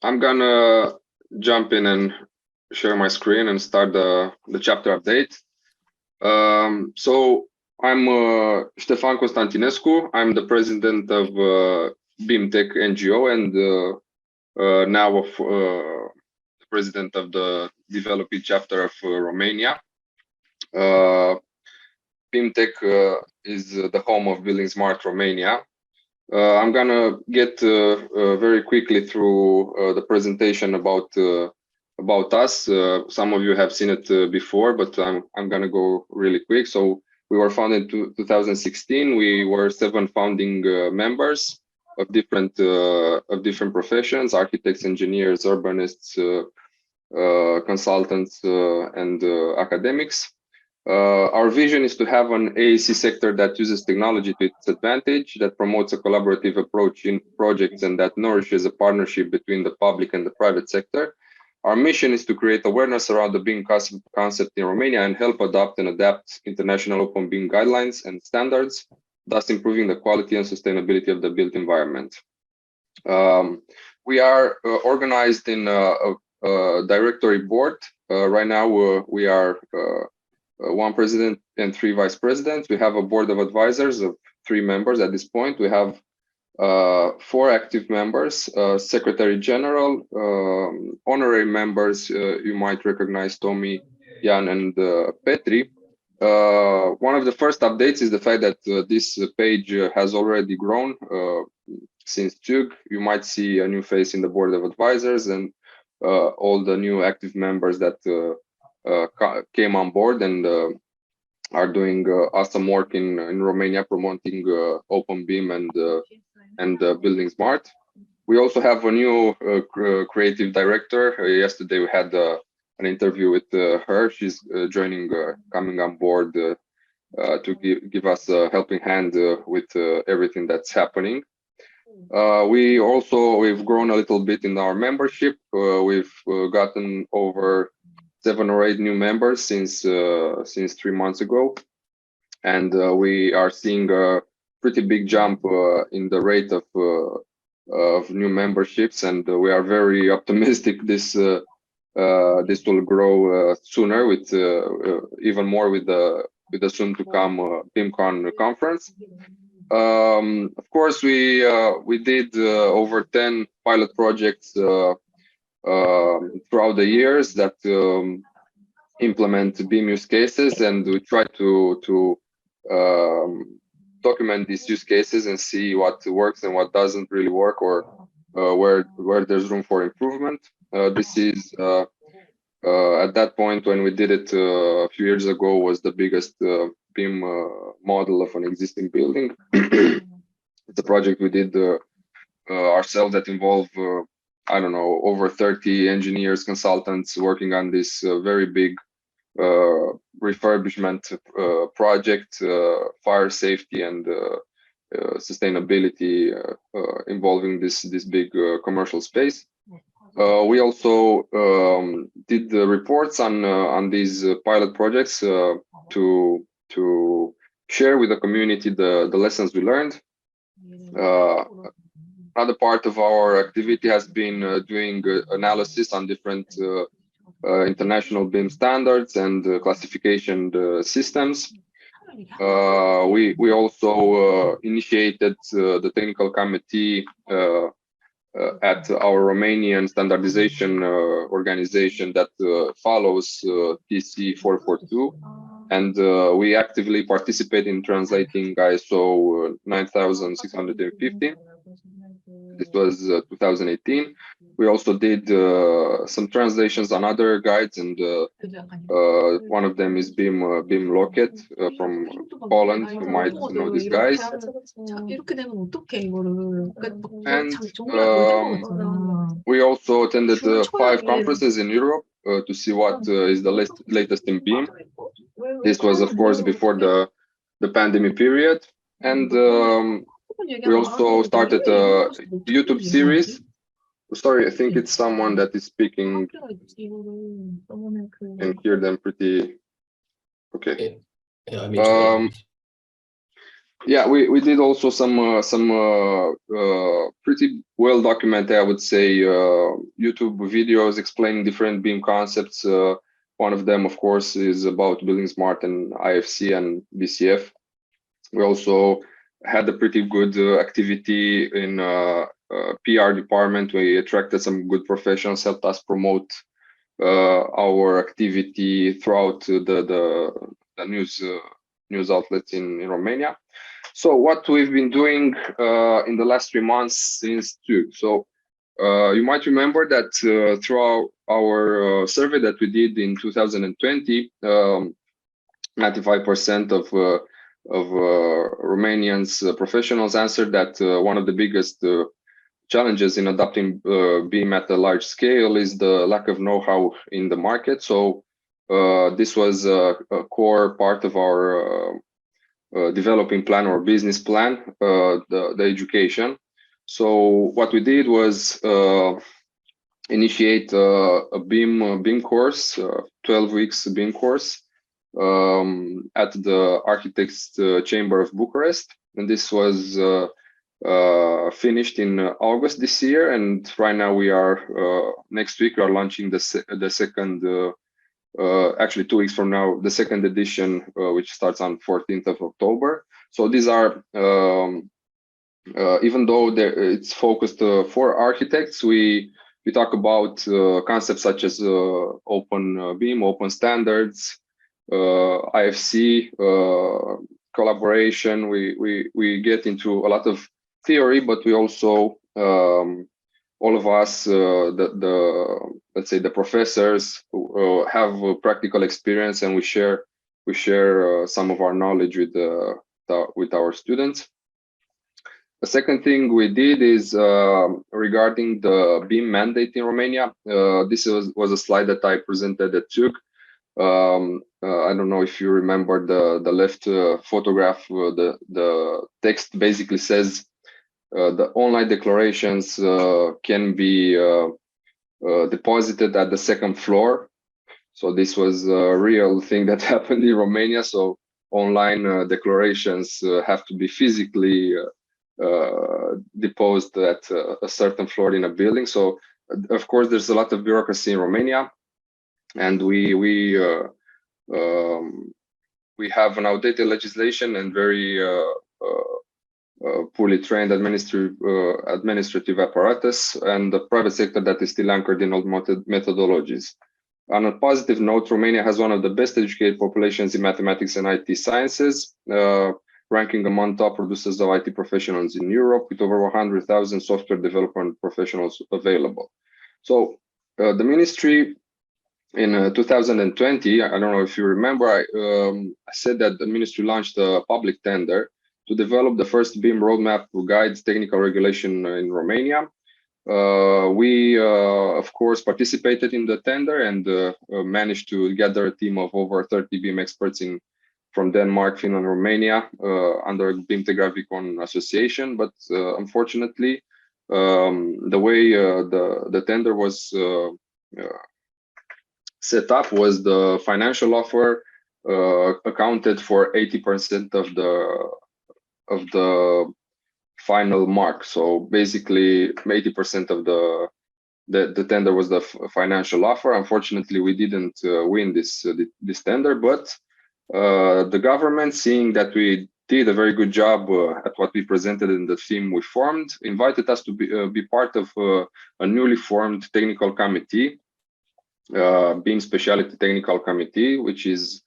I'm gonna jump in and share my screen and start the chapter update. So I'm Ștefan Constantinescu. I'm the president of BIMTech NGO and now of the president of the developing chapter of Romania. BIMTech is the home of buildingSMART Romania. I'm gonna get very quickly through the presentation about us. Some of you have seen it before, but I'm gonna go really quick. So we were founded in 2016. We were 7 founding members of different professions: architects, engineers, urbanists, consultants, and academics. Our vision is to have an AEC sector that uses technology to its advantage, that promotes a collaborative approach in projects, and that nourishes a partnership between the public and the private sector. Our mission is to create awareness around the BIM concept in Romania and help adopt and adapt international open BIM guidelines and standards, thus improving the quality and sustainability of the built environment. We are organized in a directory board. Right now, we are 1 president and 3 vice presidents. We have a board of advisors of 3 members at this point. We have 4 active members, secretary general, honorary members. You might recognize Tommy, Jan, and Petri. One of the first updates is the fact that this page has already grown since June. You might see a new face in the board of advisors and all the new active members that came on board and are doing awesome work in Romania, promoting open BIM and buildingSMART. We also have a new creative director. Yesterday we had an interview with her. She's coming on board to give us a helping hand with everything that's happening. We've grown a little bit in our membership. We've gotten over 7 or 8 new members since 3 months ago, and we are seeing a pretty big jump in the rate of new memberships, and we are very optimistic this will grow sooner with even more with the soon to come BIMCon conference. Of course, we did over 10 pilot projects throughout the years that implement BIM use cases, and we try to document these use cases and see what works and what doesn't really work, or where there's room for improvement. This is at that point when we did it a few years ago, was the biggest BIM model of an existing building. It's a project we did ourselves that involved I don't know, over 30 engineers, consultants working on this very big refurbishment project, fire safety and sustainability involving this big commercial space. We also did the reports on these pilot projects to share with the community the lessons we learned. Another part of our activity has been doing analysis on different international BIM standards and classification systems. We also initiated the technical committee at our Romanian standardization organization that follows TC 442, and we actively participate in translating ISO 9650. This was 2018. We also did some translations on other guides, and one of them is BIM Locket from Poland. You might know these guys. And we also attended 5 conferences in Europe to see what is the latest in BIM. This was, of course, before the pandemic period, and we also started a YouTube series. Sorry, I think it's someone that is speaking. Can hear them pretty okay. Yeah, we did also some pretty well documented, I would say, YouTube videos explaining different BIM concepts. One of them, of course, is about building smart and IFC and BCF. We also had a pretty good activity in PR department. We attracted some good professionals, helped us promote our activity throughout the news outlets in Romania. So what we've been doing in the last 3 months since two. So you might remember that through our survey that we did in 2020, 95% of Romanians professionals answered that one of the biggest challenges in adopting BIM at a large scale is the lack of know-how in the market. So this was a core part of our developing plan or business plan, the education. So what we did was initiate a BIM course, 12 weeks BIM course at the Architects Chamber of Bucharest, and this was finished in August this year. And right now we are next week we are launching the second. Actually, 2 weeks from now, the second edition, which starts on 14th of October. So these are, even though it's focused for architects, we talk about concepts such as open BIM, open standards, IFC, collaboration. We get into a lot of theory, but we also all of us, let's say the professors, have practical experience, and we share some of our knowledge with our students. The second thing we did is regarding the BIM mandate in Romania. This was a slide that I presented at TUG. I don't know if you remember the left photograph. The text basically says the online declarations can be deposited at the second floor. So this was a real thing that happened in Romania. So online declarations have to be physically deposited at a certain floor in a building. So of course, there's a lot of bureaucracy in Romania, and we have an outdated legislation and very poorly trained administrative apparatus, and the private sector that is still anchored in old methodologies. On a positive note, Romania has one of the best educated populations in mathematics and IT sciences, ranking among top producers of IT professionals in Europe, with over 100,000 software development professionals available. So the ministry in 2020, I don't know if you remember, I said that the ministry launched a public tender to develop the first BIM roadmap to guide technical regulation in Romania. We, of course, participated in the tender and managed to gather a team of over 30 BIM experts from Denmark, Finland, Romania under BIM Tegraficon Association. But unfortunately, the way the tender was set up was the financial offer accounted for 80% of the final mark. So basically 80% of the tender was the financial offer. Unfortunately, we didn't win this tender, but the government, seeing that we did a very good job at what we presented in the theme we formed, invited us to be part of a newly formed technical committee, BIM Specialty Technical Committee, which is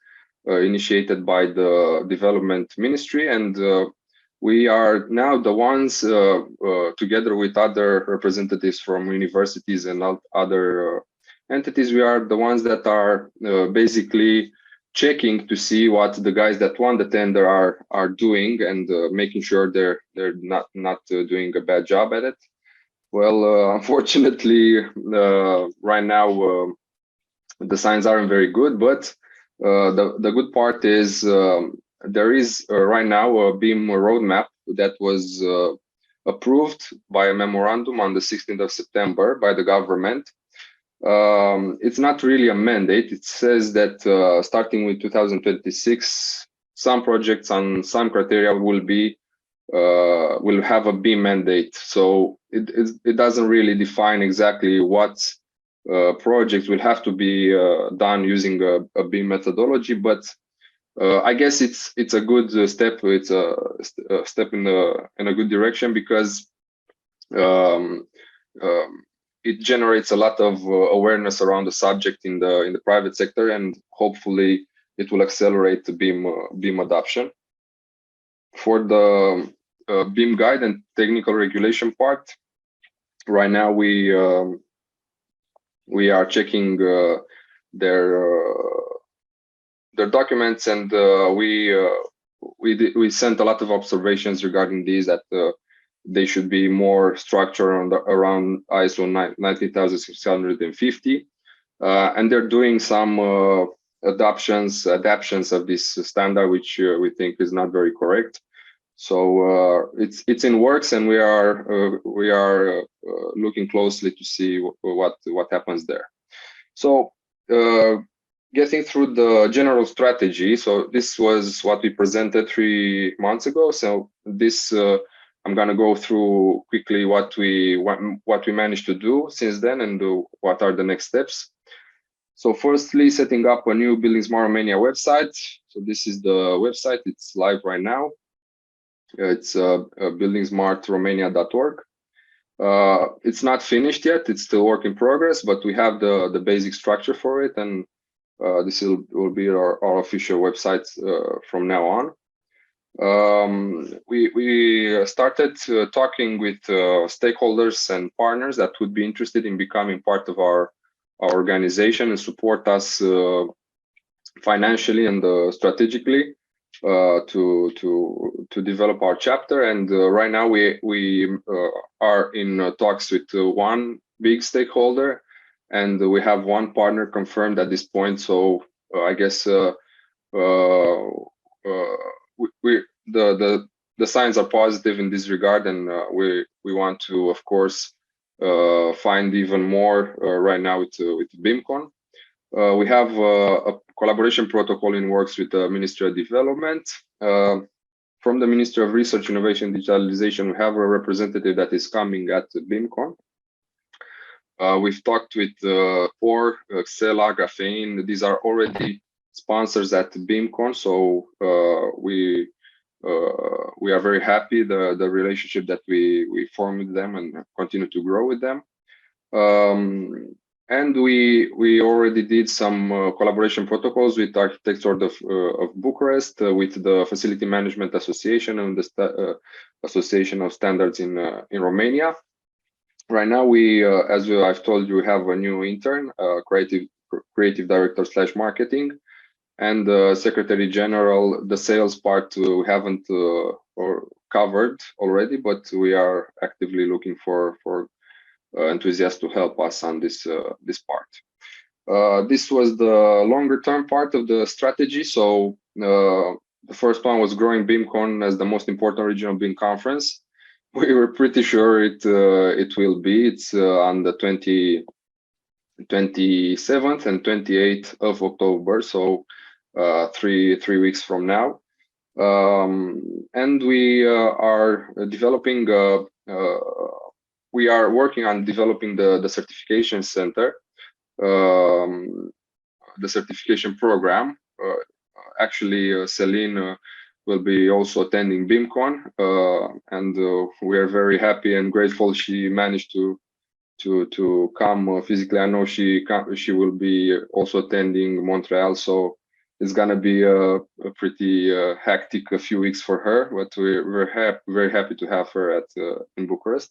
initiated by the Development Ministry, and we are now the ones, together with other representatives from universities and other entities, we are the ones that are basically checking to see what the guys that won the tender are doing, and making sure they're not doing a bad job at it. Well, unfortunately, right now the signs aren't very good, but the good part is there is right now a BIM roadmap that was approved by a memorandum on the 16th of September by the government. It's not really a mandate. It says that starting with 2026, some projects on some criteria will have a BIM mandate. So it doesn't really define exactly what projects will have to be done using a BIM methodology, but I guess it's a good step. It's a step in a good direction, because it generates a lot of awareness around the subject in the private sector, and hopefully it will accelerate the BIM adoption. For the BIM guide and technical regulation part, right now we are checking their documents, and we sent a lot of observations regarding these, that they should be more structured around ISO 19650, and they're doing some adaptations of this standard, which we think is not very correct. So it's in works, and we are looking closely to see what happens there. So getting through the general strategy. So this was what we presented 3 months ago. So this I'm going to go through quickly what we managed to do since then, and what are the next steps. So firstly, setting up a new buildingSMART Romania website. So this is the website. It's live right now. It's buildingSmartRomania.org. It's not finished yet. It's still work in progress, but we have the basic structure for it, and this will be our official website from now on. We started talking with stakeholders and partners that would be interested in becoming part of our organization and support us financially and strategically to develop our chapter. And right now we are in talks with one big stakeholder, and we have one partner confirmed at this point. So I guess the signs are positive in this regard, and we want to, of course, find even more right now with BIMCon. We have a collaboration protocol in works with the Ministry of Development. From the Ministry of Research, Innovation, Digitalization, we have a representative that is coming at BIMCon. We've talked with OR, Xela, Graphein. These are already sponsors at BIMCon, so we are very happy the relationship that we form with them and continue to grow with them. And we already did some collaboration protocols with Architects Order of Bucharest, with the Facility Management Association and the Association of Standards in Romania. Right now, as I've told you, we have a new intern, creative director / marketing, and Secretary General. The sales part we haven't covered already, but we are actively looking for enthusiasts to help us on this part. This was the longer term part of the strategy. So the first one was growing BIMCon as the most important regional BIM conference. We were pretty sure it will be. It's on the 27th and 28th of October, so 3 weeks from now. And we are developing. We are working on developing the certification center, the certification program. Actually, Celine will be also attending BIMCon, and we are very happy and grateful she managed to come physically. I know she will be also attending Montreal, so it's gonna be a pretty hectic few weeks for her. But we're very happy to have her in Bucharest.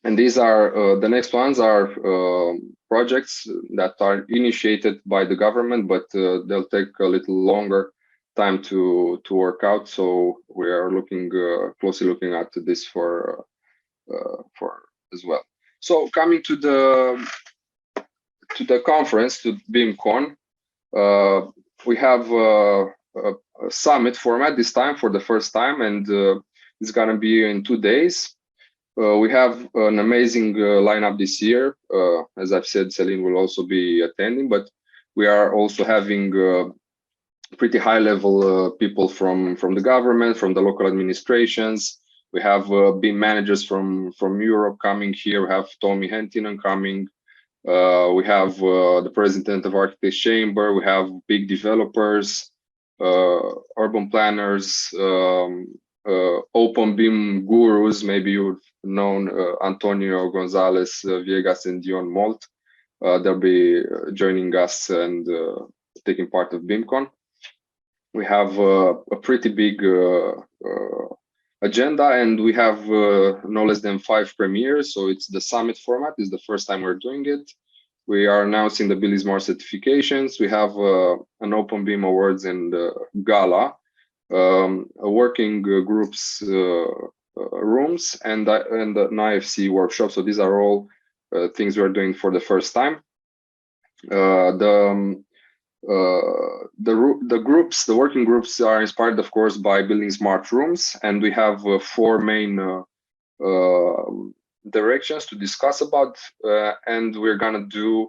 And these are the next ones are projects that are initiated by the government, but they'll take a little longer time to work out. So we are closely looking at this for as well. So coming to the conference, to BIMCon, we have a summit format this time for the first time, and it's gonna be in 2 days. We have an amazing lineup this year. As I've said, Celine will also be attending, but we are also having pretty high level people from the government, from the local administrations. We have BIM managers from Europe coming here. We have Tommy Hentinen coming. We have the president of Architects Chamber. We have big developers, urban planners, open BIM gurus. Maybe you've known Antonio Gonzalez Viegas and Dion Molt. They'll be joining us and taking part of BIMCon. We have a pretty big agenda, and we have no less than 5 premieres. So it's the summit format. It's the first time we're doing it. We are announcing the buildingSMART certifications. We have an Open BIM Awards and gala, a working groups rooms, and an IFC workshop. So these are all things we're doing for the first time. The working groups are inspired, of course, by buildingSMART rooms, and we have 4 main directions to discuss about, and we're gonna do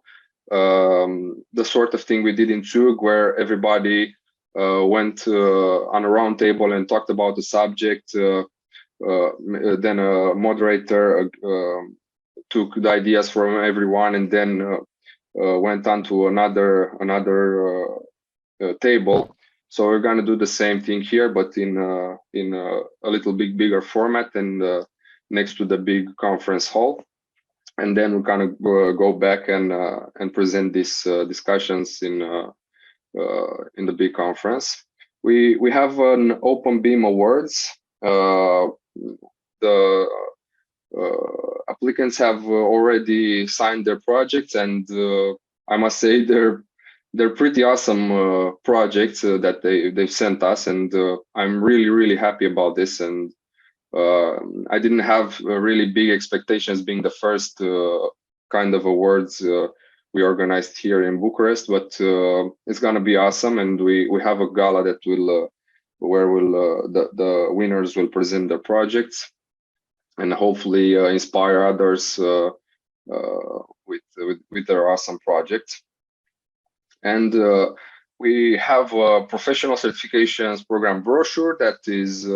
the sort of thing we did in Zug, where everybody went on a round table and talked about the subject. Then a moderator took the ideas from everyone, and then went on to another table. So we're gonna do the same thing here, but in a little bit bigger format and next to the big conference hall. And then we're gonna go back and present these discussions in the big conference. We have an Open BIM Awards. The applicants have already signed their projects, and I must say they're pretty awesome projects that they've sent us, and I'm really happy about this. And I didn't have really big expectations being the first kind of awards we organized here in Bucharest, but it's gonna be awesome. And we have a gala that will where the winners will present their projects and hopefully inspire others with their awesome projects. And we have a professional certifications program brochure that is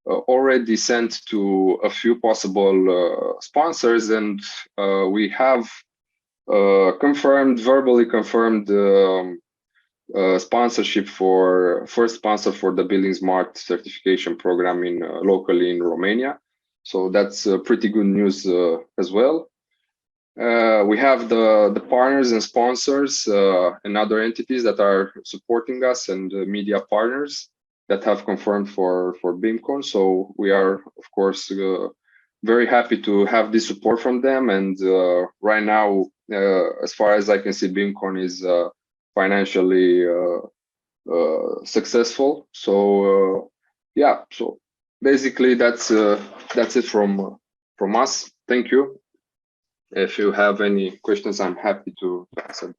already sent to a few possible sponsors, and we have verbally confirmed sponsorship for first sponsor for the buildingSMART certification program locally in Romania. So that's pretty good news as well. We have the partners and sponsors and other entities that are supporting us, and media partners that have confirmed for BIMCon. So we are, of course, very happy to have this support from them. And right now, as far as I can see, BIMCon is financially successful. So yeah, so basically that's it from us. Thank you. If you have any questions, I'm happy to answer.